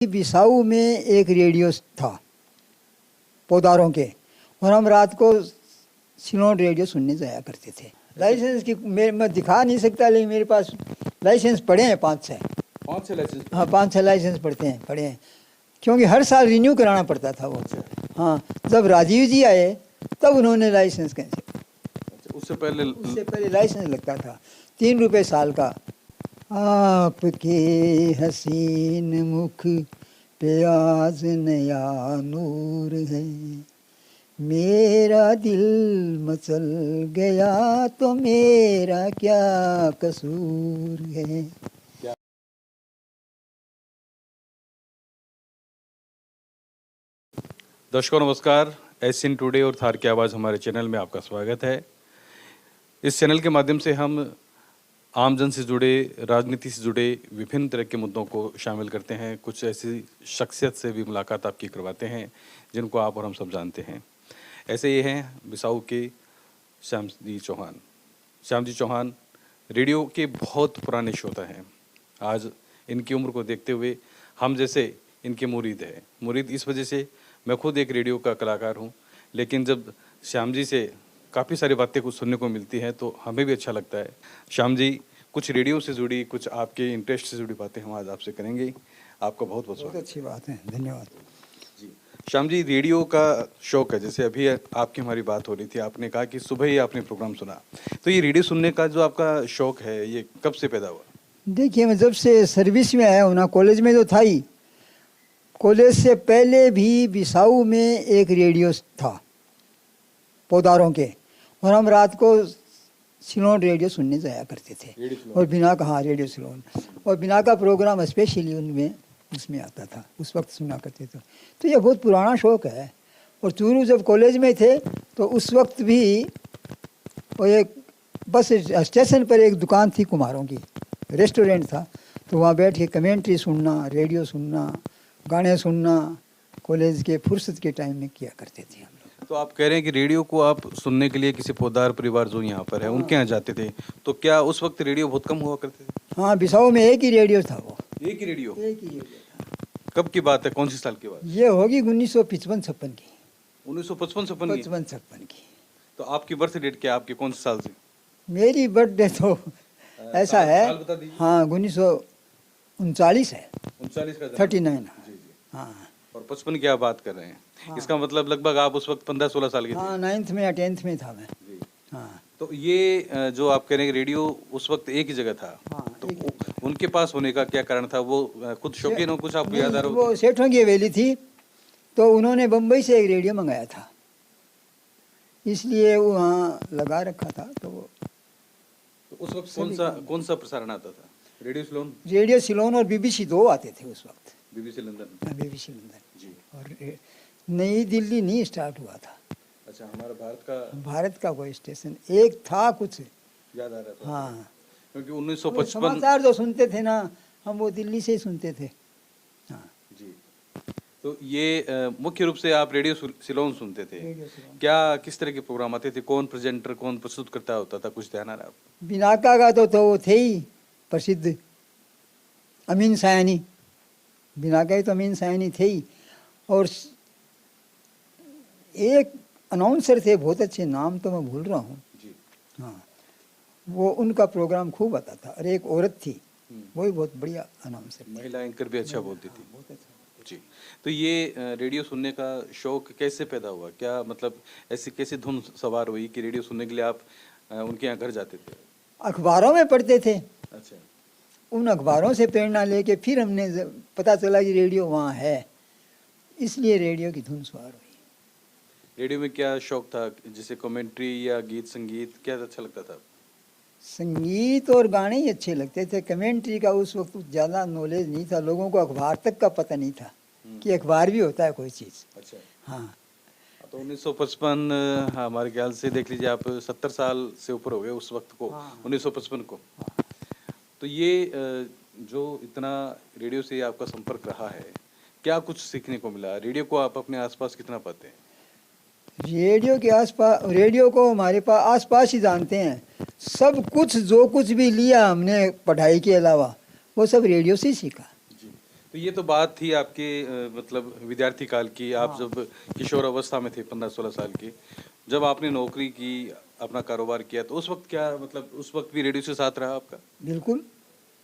बिसाऊ में एक रेडियो था पौधारों के, और हम रात को सिलोन रेडियो सुनने जाया करते थे। लाइसेंस की मैं दिखा नहीं सकता, लेकिन मेरे पास लाइसेंस पड़े हैं 5-6 लाइसेंस। हाँ 5-6 लाइसेंस पड़े हैं, क्योंकि हर साल रिन्यू कराना पड़ता था वो। हाँ, जब राजीव जी आए तब उन्होंने लाइसेंस कैंसिल। उससे पहले लाइसेंस लगता था 3 रुपये साल का। आपके हसीन मुख पे आज नया नूर है, मेरा दिल मचल गया तो मेरा क्या कसूर है। दर्शकों नमस्कार, एसिन टुडे और थार की आवाज़ हमारे चैनल में आपका स्वागत है। इस चैनल के माध्यम से हम आमजन से जुड़े, राजनीति से जुड़े विभिन्न तरह के मुद्दों को शामिल करते हैं। कुछ ऐसी शख्सियत से भी मुलाकात आपकी करवाते हैं जिनको आप और हम सब जानते हैं। ऐसे ये हैं बिसाऊ के श्याम जी चौहान। श्याम जी चौहान रेडियो के बहुत पुराने श्रोता हैं। आज इनकी उम्र को देखते हुए हम जैसे इनके मुरीद हैं। मुरीद इस वजह से, मैं खुद एक रेडियो का कलाकार हूँ, लेकिन जब श्याम जी से काफ़ी सारी बातें कुछ सुनने को मिलती हैं तो हमें भी अच्छा लगता है। श्याम जी, कुछ रेडियो से जुड़ी, कुछ आपके इंटरेस्ट से जुड़ी बातें हम आज आपसे करेंगे। आपका बहुत बहुत स्वागत। अच्छी बात है, धन्यवाद जी। श्याम जी, रेडियो का शौक है, जैसे अभी आपकी हमारी बात हो रही थी, आपने कहा कि सुबह ही आपने प्रोग्राम सुना, तो ये रेडियो सुनने का जो आपका शौक है ये कब से पैदा हुआ? देखिए, मैं जब से सर्विस में आया हूँ ना, कॉलेज में तो था ही, कॉलेज से पहले भी बिसाऊ में एक रेडियो था पौधारों के, और हम रात को सिलोन रेडियो सुनने जाया करते थे। और बिना कहा रेडियो सिलोन, और बिना का प्रोग्राम स्पेशली उसमें आता था, उस वक्त सुना करते थे। तो ये बहुत पुराना शौक़ है। और चूरू जब कॉलेज में थे तो उस वक्त भी वो एक बस स्टेशन पर एक दुकान थी कुम्हारों की, रेस्टोरेंट था, तो वहाँ बैठ के कमेंट्री सुनना, रेडियो सुनना, गाने सुनना कॉलेज के फुर्सत के टाइम में किया करते थे हम लोग। तो आप कह रहे हैं कि रेडियो को आप सुनने के लिए किसी पौधार परिवार जो यहाँ पर है उनके यहाँ जाते थे, तो क्या उस वक्त रेडियो बहुत कम हुआ करते थे? हाँ, बिसाऊ में एक ही रेडियो था, वो एक ही रेडियो। था। कब की बात है, कौन सी साल की बात? ये होगी 1955-56 की। 1955-56 की। तो आपकी बर्थ डेट क्या, आपके कौन से साल से? मेरी बर्थडे तो ऐसा है, साल बता दीजिए। हाँ 1939 है, 39 का 39। जी जी। हाँ, और 55 की आप बात कर रहे हैं। हाँ। इसका मतलब लगभग आप उस वक्त 15-16 साल के थे। हाँ, 9th में या 10th में था मैं। जी। हाँ, तो ये जो आप कह रहे हैं रेडियो उस वक्त एक ही जगह था, हाँ, तो उनके पास होने का क्या कारण था? वो खुद शौकीन हो, कुछ आपको याद आ रहा हो? वो सेठों की हवेली थी, तो उन्होंने बम्बई से एक रेडियो मंगाया था, इसलिए वो वहाँ लगा रखा था। तो वो उस वक्त कौन सा प्रसारण आता था? रेडियो सिलोन और BBC 2 आते थे उस वक्त। BBC London. BBC लंदन जी। और नई दिल्ली नहीं स्टार्ट हुआ था। अच्छा, हमारा भारत का कोई स्टेशन एक था, कुछ याद आ रहा था। हाँ, क्योंकि 1955 समाचार जो सुनते थे ना, हम वो दिल्ली से ही सुनते थे। हाँ जी। तो ये मुख्य रूप से आप रेडियो सिलोन सुनते थे। रेडियो सिलोन। क्या किस तरह के प्रोग्राम आते थे? कौन प्रेजेंटर, कौन प्रस्तुत करता होता था? कुछ ध्यान आ रहा है? बिनाका का तो वो थे ही प्रसिद्ध, अमीन सायानी। बिनाका ही तो अमीन सायानी थे ही। और एक अनाउंसर थे, बहुत अच्छे, नाम तो मैं भूल रहा हूँ। हाँ, वो उनका प्रोग्राम खूब आता था। और एक औरत थी, वो भी बहुत बढ़िया अनाउंसर, महिला एंकर भी अच्छा बोलती थी। बहुत अच्छा। जी। तो ये रेडियो सुनने का शौक कैसे पैदा हुआ? क्या मतलब ऐसी कैसी धुन सवार हुई कि रेडियो सुनने के लिए आप उनके यहाँ घर जाते थे? अखबारों में पढ़ते थे। अच्छा। उन अखबारों से प्रेरणा लेके फिर हमने पता चला कि रेडियो वहाँ है, इसलिए रेडियो की धुन सवार हुई। रेडियो में क्या शौक था? जैसे कमेंट्री या गीत संगीत, क्या अच्छा लगता था? संगीत और गाने ही अच्छे लगते थे। कमेंट्री का उस वक्त ज़्यादा नॉलेज नहीं था, लोगों को अखबार तक का पता नहीं था कि अखबार भी होता है कोई चीज़। अच्छा। हाँ, तो 1955, हमारे ख्याल से देख लीजिए आप 70 साल से ऊपर हो गए उस वक्त को। हाँ। 1955 को। तो ये जो इतना रेडियो से आपका संपर्क रहा है, क्या कुछ सीखने को मिला? रेडियो को आप अपने आसपास कितना पाते हैं? रेडियो के आसपास, रेडियो को हमारे पास आसपास ही जानते हैं। सब कुछ जो कुछ भी लिया हमने पढ़ाई के अलावा, वो सब रेडियो से ही सीखा। जी। तो ये तो बात थी आपके मतलब विद्यार्थी काल की, आप जब किशोर अवस्था में थे 15-16 साल के, जब आपने नौकरी की, अपना कारोबार किया, तो उस वक्त क्या मतलब उस वक्त भी रेडियो से साथ रहा आपका? बिल्कुल।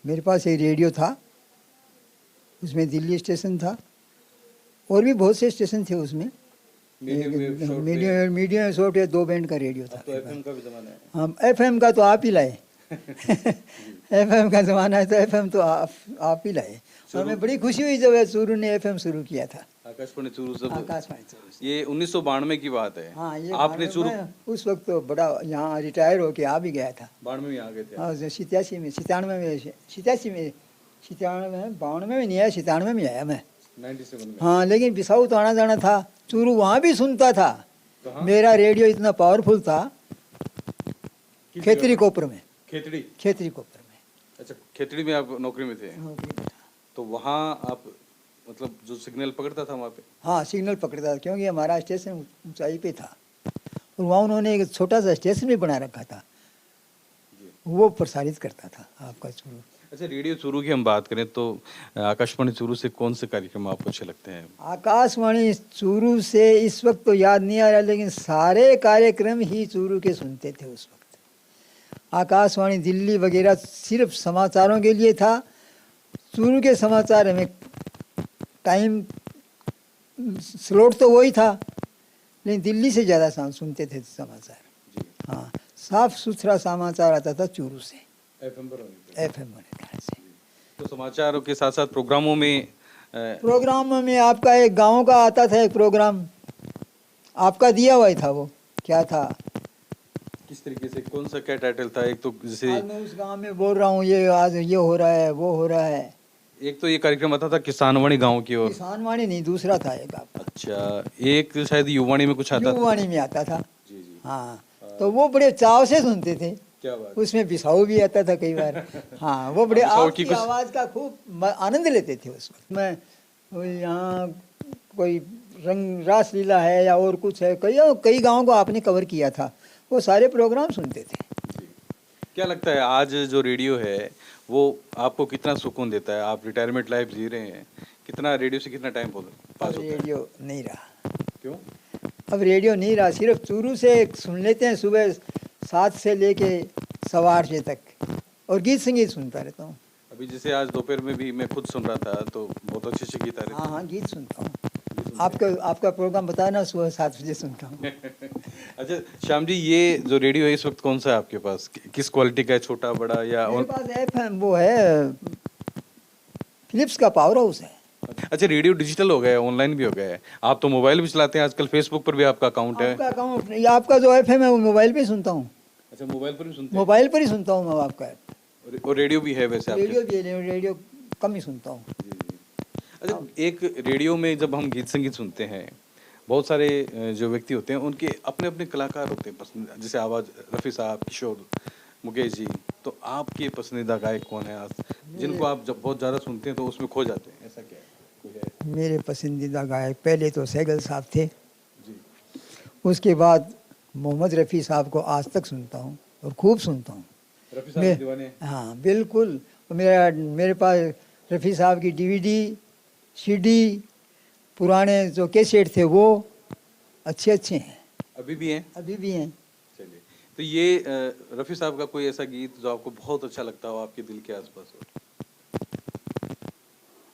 मेरे पास एक रेडियो था, उसमें दिल्ली स्टेशन था और भी बहुत से स्टेशन थे उसमें। Medium wave, short wave, medium short wave 2 band का रेडियो था। अब तो एफएम का भी जमाना है। हम एफएम का तो आप ही लाए। एफएम का ज़माना है तो एफएम तो आप ही लाए। और मैं बड़ी खुशी हुई जब चूरू ने एफएम शुरू किया था। आकाशवाणी चूरू से। आकाशवाणी चूरू से। ये 1992 की बात है। हाँ, ये आपने चूरू मैं उस वक्त तो बड़ा यहाँ रिटायर होके आ भी गया था। 92 में आ गए थे। हाँ, 87 में, 97 में, 87 में, 97 में, 92 में नहीं आया, 97 में आया मैं। 97 में। हाँ, लेकिन बिसाऊ तो आना जाना था, चूरू वहाँ भी सुनता था। कहाँ? मेरा रेडियो इतना पावरफुल था, किस खेतरी जगह? कोपर में। खेतड़ी कोपर में। अच्छा, खेतड़ी में आप नौकरी में थे, नौकरी में था। तो वहाँ आप मतलब जो सिग्नल पकड़ता था वहाँ पे? हाँ, सिग्नल पकड़ता था क्योंकि हमारा स्टेशन ऊंचाई पे था और वहाँ उन्होंने एक छोटा सा स्टेशन भी बना रखा था, वो प्रसारित करता था आपका चूरू। अच्छा, रेडियो चूरू की हम बात करें तो आकाशवाणी चूरू से कौन से कार्यक्रम आपको अच्छे लगते हैं? आकाशवाणी चूरू से इस वक्त तो याद नहीं आ रहा, लेकिन सारे कार्यक्रम ही चूरू के सुनते थे उस वक्त। आकाशवाणी दिल्ली वगैरह सिर्फ समाचारों के लिए था। चूरू के समाचार हमें टाइम स्लॉट तो वही था, लेकिन दिल्ली से ज़्यादा सुनते थे समाचार। हाँ, साफ सुथरा समाचार आता था चूरू से, एफएम पर होने पे। एफएम होने से। तो समाचारों के साथ साथ प्रोग्रामों में प्रोग्राम में आपका एक गाँव का आता था, एक प्रोग्राम आपका दिया हुआ ही था, वो क्या था, किस तरीके से, कौन सा क्या टाइटल था? एक तो जैसे आज मैं उस गांव में बोल रहा हूँ, ये आज ये हो रहा है, वो हो रहा है। एक तो ये कार्यक्रम आता था किसानवाणी गांव की ओर। किसानवाणी नहीं, दूसरा था एक आपका। अच्छा, एक शायद युवाणी में कुछ आता था। युवाणी में आता था। जी जी। हाँ, तो वो बड़े चाव से सुनते थे। क्या बात। उसमें बिसाऊ भी आता था कई बार। हाँ, वो बड़े बिसाऊ आपकी की कुछ आवाज़ का खूब आनंद लेते थे उस वक्त। मैं यहाँ कोई रंग रास लीला है या और कुछ है, कई गाँव को आपने कवर किया था, वो सारे प्रोग्राम सुनते थे। क्या लगता है आज जो रेडियो है वो आपको कितना सुकून देता है? आप रिटायरमेंट लाइफ जी रहे हैं, कितना रेडियो से कितना टाइम पास होता है? रेडियो नहीं रहा। क्यों? अब रेडियो नहीं रहा, सिर्फ चूरू से सुन लेते हैं सुबह 7 से लेके 8:15 बजे तक, और गीत संगीत सुनता रहता हूँ। अभी जैसे आज दोपहर में भी मैं खुद सुन रहा था तो बहुत अच्छे से गीत आ रहे थे। हाँ हाँ, गीत सुनता हूँ। आपका प्रोग्राम बताना, सुबह 7 बजे सुनता हूँ। अच्छा श्याम जी, ये जो रेडियो है इस वक्त कौन सा है आपके पास? किस क्वालिटी का है, छोटा बड़ा या? मेरे पास एफएम वो है, फिलिप्स का पावर हाउस है। अच्छा, रेडियो डिजिटल हो गया है, ऑनलाइन भी हो गया है, आप तो मोबाइल भी चलाते हैं आजकल, फेसबुक पर भी आपका अकाउंट है। आपका अकाउंट, आपका जो एफएम है वो मोबाइल पे सुनता हूँ। अच्छा, मोबाइल पर भी सुनते हैं? मोबाइल पर ही सुनता हूँ मैं आपका। और रेडियो भी है वैसे आपके? रेडियो भी है, रेडियो कम ही सुनता हूँ। जी, जी। अच्छा, एक रेडियो में जब हम गीत संगीत सुनते हैं, बहुत सारे जो व्यक्ति होते हैं उनके अपने अपने कलाकार होते हैं पसंद, जैसे आवाज़ रफ़ी साहब, किशोर, मुकेश जी, तो आपके पसंदीदा गायक कौन है आज, जिनको आप जब बहुत ज़्यादा सुनते हैं तो उसमें खो जाते हैं, ऐसा क्या है? कोई है? मेरे पसंदीदा गायक पहले तो सहगल साहब थे, जी। उसके बाद मोहम्मद रफ़ी साहब को आज तक सुनता हूँ और खूब सुनता हूँ। रफ़ी साहब के दीवाने? हाँ बिल्कुल। मेरे पास रफ़ी साहब की डीवीडी, सीडी, पुराने जो कैसेट थे वो अच्छे हैं। अभी भी हैं? अभी भी हैं। चलिए, तो ये रफ़ी साहब का कोई ऐसा गीत जो आपको बहुत अच्छा लगता हो, आपके दिल के आसपास हो?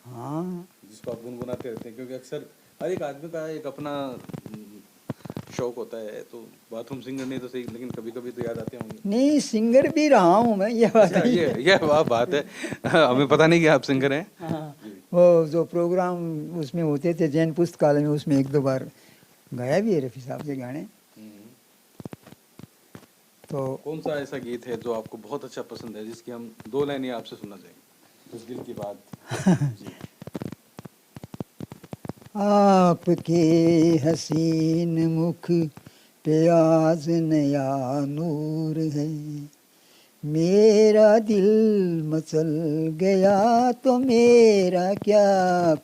हाँ, जिसको आप गुनगुनाते रहते हैं, क्योंकि अक्सर हर एक आदमी का एक अपना शौक होता है, तो बाथरूम सिंगर नहीं तो सही, लेकिन कभी कभी तो याद आते होंगे। नहीं, सिंगर भी रहा हूँ मैं, ये बात नहीं है। ये बात है। हमें पता नहीं कि आप सिंगर हैं। हाँ, वो जो प्रोग्राम उसमें होते थे जैन पुस्तकालय में, उसमें 1-2 बार गाया भी है रफ़ी साहब के गाने। तो कौन सा ऐसा गीत है जो आपको बहुत अच्छा पसंद है, जिसकी हम 2 लाइनें आपसे सुनना चाहेंगे, उस दिल की बात? जी। आपके हसीन मुख पे आज नया नूर है, मेरा दिल मचल गया तो मेरा क्या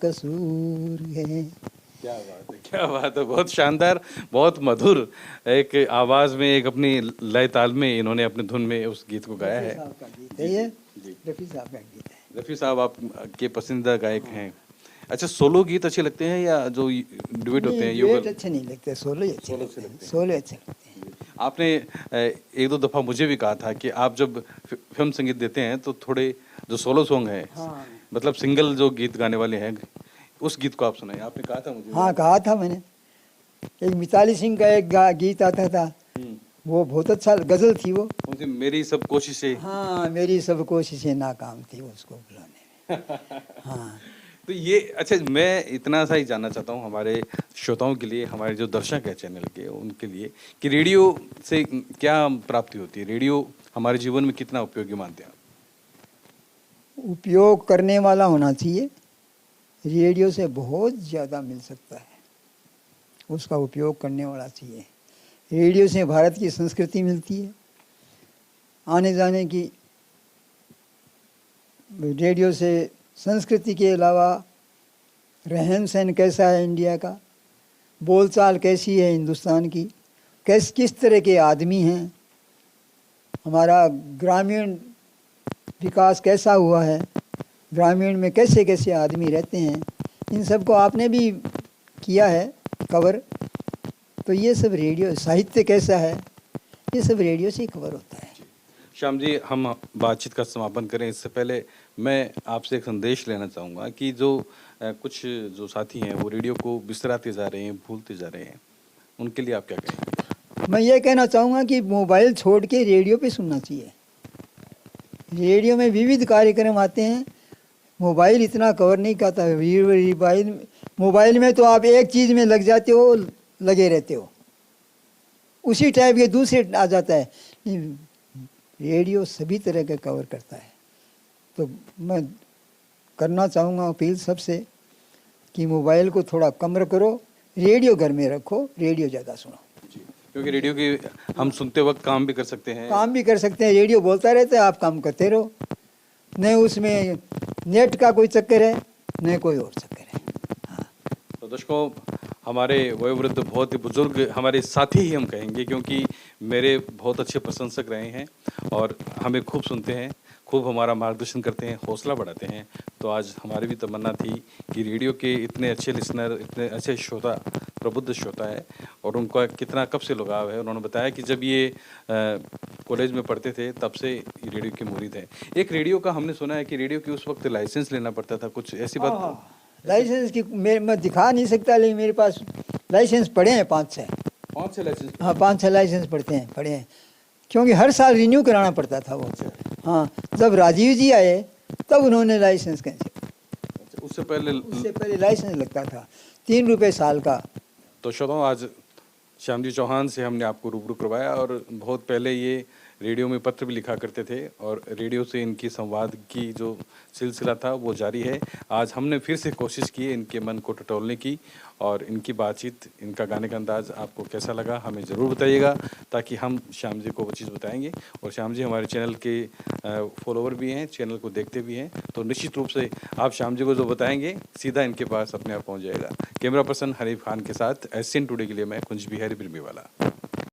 कसूर है। क्या बात है, क्या बात है, बहुत शानदार, बहुत मधुर एक आवाज़ में, एक अपनी लय ताल में इन्होंने अपने धुन में उस गीत को गाया है। रफ़ी साहब का गीत है ये। रफ़ी साहब का गीत है। रफ़ी साहब आपके पसंदीदा गायक हैं? अच्छा, सोलो गीत अच्छे लगते हैं या जो डुएट होते हैं नहीं, युगल? डुएट अच्छे नहीं लगते, सोलो ही अच्छे लगते हैं, सोलो अच्छे लगते हैं। आपने एक दो दफ़ा मुझे भी कहा था कि आप जब फिल्म संगीत देते हैं तो थोड़े जो सोलो सॉन्ग है, हाँ मतलब सिंगल जो गीत गाने वाले हैं, उस गीत को आप सुनाए, आपने कहा था मुझे। हाँ, कहा था मैंने। एक मिताली सिंह का एक गीत आता था, हम्म, वो बहुत अच्छा गजल थी वो। उनसे मेरी सब कोशिशें। हाँ, मेरी सब कोशिशें नाकाम थी उसको बुलाने में। हाँ, तो ये अच्छा, मैं इतना सा ही जानना चाहता हूँ हमारे श्रोताओं के लिए, हमारे जो दर्शक है चैनल के, उनके लिए कि रेडियो से क्या प्राप्ति होती है, रेडियो हमारे जीवन में कितना उपयोगी मानते हैं आप? उपयोग करने वाला होना चाहिए। रेडियो से बहुत ज़्यादा मिल सकता है, उसका उपयोग करने वाला चाहिए। रेडियो से भारत की संस्कृति मिलती है, आने जाने की। रेडियो से संस्कृति के अलावा रहन सहन कैसा है इंडिया का, बोलचाल कैसी है हिंदुस्तान की, किस तरह के आदमी हैं, हमारा ग्रामीण विकास कैसा हुआ है, ग्रामीण में कैसे कैसे आदमी रहते हैं, इन सब को आपने भी किया है कवर। तो ये सब रेडियो, साहित्य कैसा है, ये सब रेडियो से ही कवर होता है। श्याम जी, हम बातचीत का समापन करें इससे पहले मैं आपसे एक संदेश लेना चाहूँगा कि जो कुछ जो साथी हैं वो रेडियो को बिसराते जा रहे हैं, भूलते जा रहे हैं, उनके लिए आप क्या कहेंगे? मैं ये कहना चाहूँगा कि मोबाइल छोड़ के रेडियो पे सुनना चाहिए। रेडियो में विविध कार्यक्रम आते हैं, मोबाइल इतना कवर नहीं करता है। मोबाइल में तो आप एक चीज़ में लग जाते हो, लगे रहते हो, उसी टाइप के दूसरे आ जाता है। रेडियो सभी तरह का कवर करता है। तो मैं करना चाहूँगा अपील सबसे कि मोबाइल को थोड़ा कम करो, रेडियो घर में रखो, रेडियो ज़्यादा सुनो। क्योंकि रेडियो की हम सुनते वक्त काम भी कर सकते हैं। काम भी कर सकते हैं, रेडियो बोलता रहता है, आप काम करते रहो। न उसमें नेट का कोई चक्कर है, न कोई और चक्कर है। हाँ। तो दर्शकों, हमारे वयोवृद्ध बहुत ही बुजुर्ग हमारे साथी ही हम कहेंगे, क्योंकि मेरे बहुत अच्छे प्रशंसक रहे हैं और हमें खूब सुनते हैं, खूब हमारा मार्गदर्शन करते हैं, हौसला बढ़ाते हैं। तो आज हमारी भी तमन्ना थी कि रेडियो के इतने अच्छे लिसनर, इतने अच्छे श्रोता, प्रबुद्ध श्रोता है और उनका कितना कब से लगाव है। उन्होंने बताया कि जब ये कॉलेज में पढ़ते थे तब से रेडियो के मुरीद हैं। एक रेडियो का हमने सुना है कि रेडियो की उस वक्त लाइसेंस लेना पड़ता था, कुछ ऐसी बात? लाइसेंस की मैं दिखा नहीं सकता, लेकिन मेरे पास लाइसेंस पड़े हैं 5-6। 5-6 लाइसेंस? हाँ, 5-6 लाइसेंस पड़े हैं, क्योंकि हर साल रिन्यू कराना पड़ता था वो। हाँ, जब राजीव जी आए तब उन्होंने लाइसेंस कैंसिल। उससे पहले लाइसेंस लगता था 3 रुपये साल का। तो श्रोताओं, आज श्याम जी चौहान से हमने आपको रूबरू करवाया और बहुत पहले ये रेडियो में पत्र भी लिखा करते थे और रेडियो से इनकी संवाद की जो सिलसिला था वो जारी है। आज हमने फिर से कोशिश की इनके मन को टटोलने की और इनकी बातचीत, इनका गाने का अंदाज़ आपको कैसा लगा हमें ज़रूर बताइएगा, ताकि हम श्याम जी को वो चीज़ बताएंगे। और श्याम जी हमारे चैनल के फॉलोवर भी हैं, चैनल को देखते भी हैं, तो निश्चित रूप से आप श्याम जी को जो बताएंगे सीधा इनके पास अपने आप पहुँच जाएगा। कैमरा पर्सन हनीफ खान के साथ SN टुडे के लिए मैं कुंज बिहारी बिरमी वाला।